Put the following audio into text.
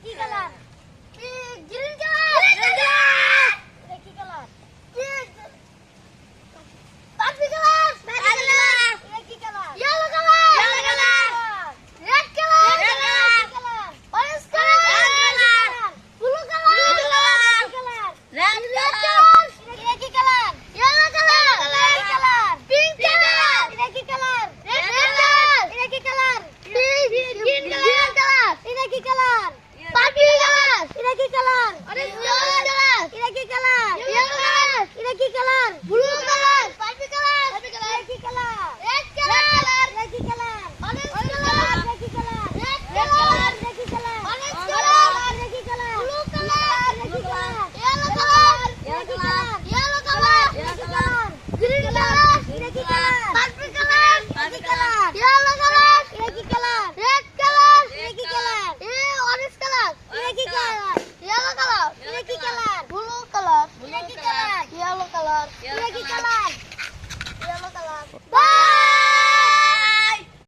কি colour? Green colour. এটা কি কালার? Purple colour. এটা কি colour? Yellow colour. Red colour. Orange colour. Blue colour. Red colour. এটা কি colour? Yellow colour. Pink colour. এটা কি কালার? Red colour. এটা কি কালার? Green colour. এটা কি কালার? Purple colour. এটা কি কালার? Orange colour. এটা কি কালার? Yellow colour. এটা কি colour? Blue colour. Purple colour. এটা কি কালার? Red colour. এটা কি কালার? Orange colour. এটা কি কালার? Red colour. এটা কি কালার? Orange colour. এটা কি কালার? Blue colour. এটা কি কালার? Yellow colour. এটা কি কালার? Yellow colour. এটা কি কালার? Green colour. এটা কি কালার? Purple colour. এটা কি কালার? Yellow colour. এটা কি কালার? Red colour. এটা কি কালার? Orange colour. এটা কি কালার? Yellow colour. এটা কি কালার? Blue colour. এটা কি কালার? Yellow colour.